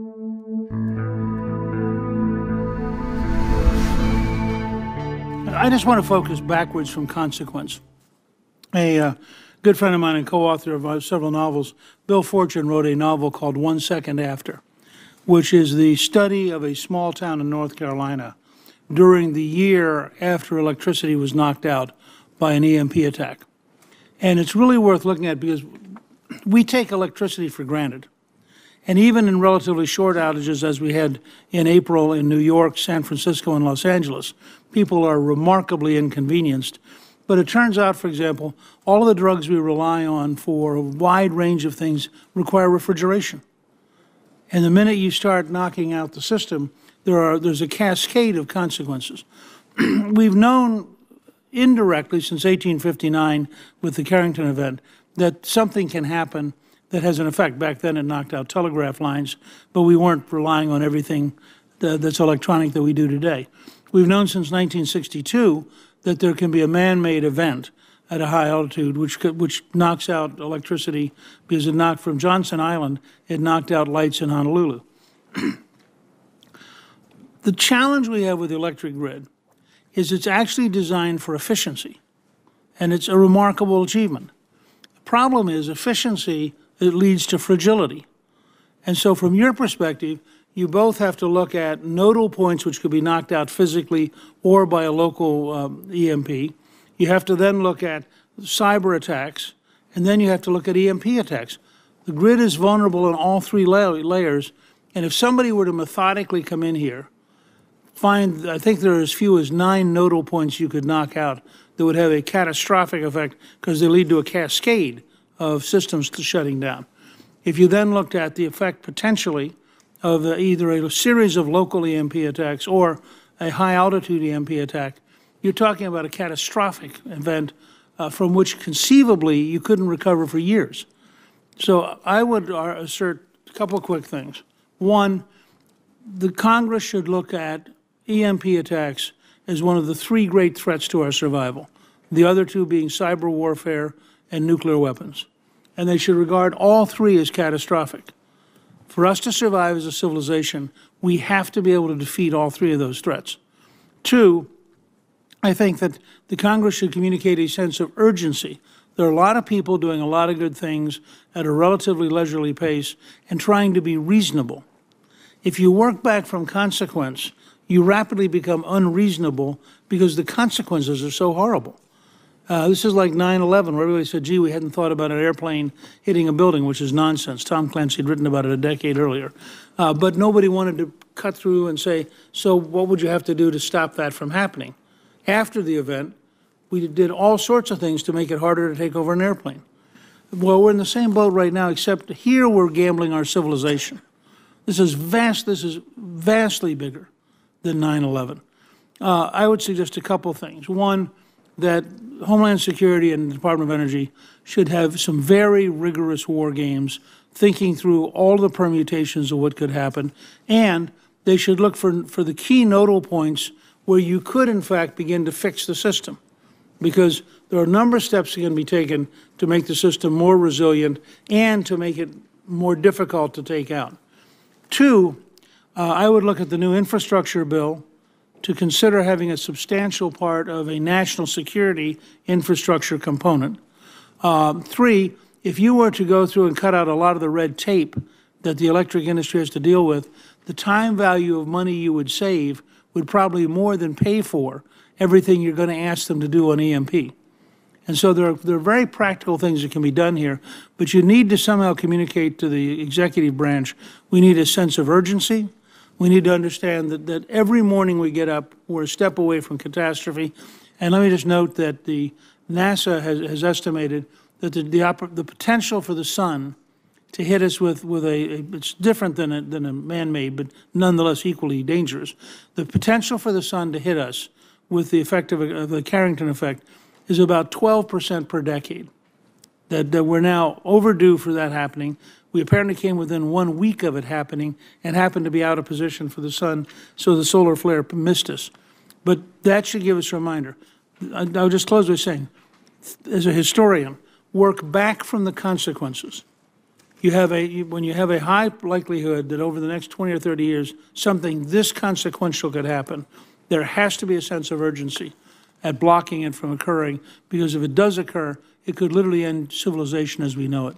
I just want to focus backwards from consequence. A good friend of mine and co-author of several novels, Bill Fortune, wrote a novel called 1 Second After, which is the study of a small town in North Carolina during the year after electricity was knocked out by an EMP attack. And it's really worth looking at because we take electricity for granted. And even in relatively short outages, as we had in April in New York, San Francisco, and Los Angeles, people are remarkably inconvenienced. But it turns out, for example, all of the drugs we rely on for a wide range of things require refrigeration. And the minute you start knocking out the system, there's a cascade of consequences. We've known indirectly since 1859 with the Carrington event that something can happen that has an effect. Back then it knocked out telegraph lines, but we weren't relying on everything that's electronic that we do today. We've known since 1962 that there can be a man-made event at a high altitude which knocks out electricity because it knocked from Johnson Island, it knocked out lights in Honolulu. The challenge we have with the electric grid is it's actually designed for efficiency, and it's a remarkable achievement. The problem is efficiency, it leads to fragility. And so from your perspective, you both have to look at nodal points which could be knocked out physically or by a local EMP. You have to then look at cyber attacks, and then you have to look at EMP attacks. The grid is vulnerable in all three layers, and if somebody were to methodically come in here, find, I think there are as few as 9 nodal points you could knock out that would have a catastrophic effect because they lead to a cascade of systems shutting down. If you then looked at the effect potentially of either a series of local EMP attacks or a high-altitude EMP attack, you're talking about a catastrophic event from which conceivably you couldn't recover for years. So I would assert a couple of quick things. One, the Congress should look at EMP attacks as one of the 3 great threats to our survival, the other 2 being cyber warfare and nuclear weapons. And they should regard all 3 as catastrophic. For us to survive as a civilization, we have to be able to defeat all 3 of those threats. 2, I think that the Congress should communicate a sense of urgency. There are a lot of people doing a lot of good things at a relatively leisurely pace and trying to be reasonable. If you work back from consequence, you rapidly become unreasonable because the consequences are so horrible. This is like 9/11, where everybody said, gee, we hadn't thought about an airplane hitting a building, which is nonsense. Tom Clancy had written about it a decade earlier. But nobody wanted to cut through and say, so what would you have to do to stop that from happening? After the event, we did all sorts of things to make it harder to take over an airplane. Well, we're in the same boat right now, except here we're gambling our civilization. This is vastly bigger than 9/11. I would suggest a couple things. One, that Homeland Security and the Department of Energy should have some very rigorous war games, thinking through all the permutations of what could happen, and they should look for the key nodal points where you could, in fact, begin to fix the system, because there are a number of steps that can be taken to make the system more resilient and to make it more difficult to take out. 2, I would look at the new infrastructure bill to consider having a substantial part of a national security infrastructure component. 3, if you were to go through and cut out a lot of the red tape that the electric industry has to deal with, the time value of money you would save would probably more than pay for everything you're going to ask them to do on EMP. And so there are very practical things that can be done here, but you need to somehow communicate to the executive branch, we need a sense of urgency. We need to understand that every morning we get up, we're a step away from catastrophe. And let me just note that the NASA has estimated that the potential for the sun to hit us with it's different than a man-made, but nonetheless equally dangerous. The potential for the sun to hit us with the effect of the Carrington effect is about 12% per decade. That we're now overdue for that happening. We apparently came within 1 week of it happening and happened to be out of position for the sun, so the solar flare missed us. But that should give us a reminder. I'll just close by saying, as a historian, work back from the consequences. when you have a high likelihood that over the next 20 or 30 years, something this consequential could happen, there has to be a sense of urgency at blocking it from occurring, because if it does occur, it could literally end civilization as we know it.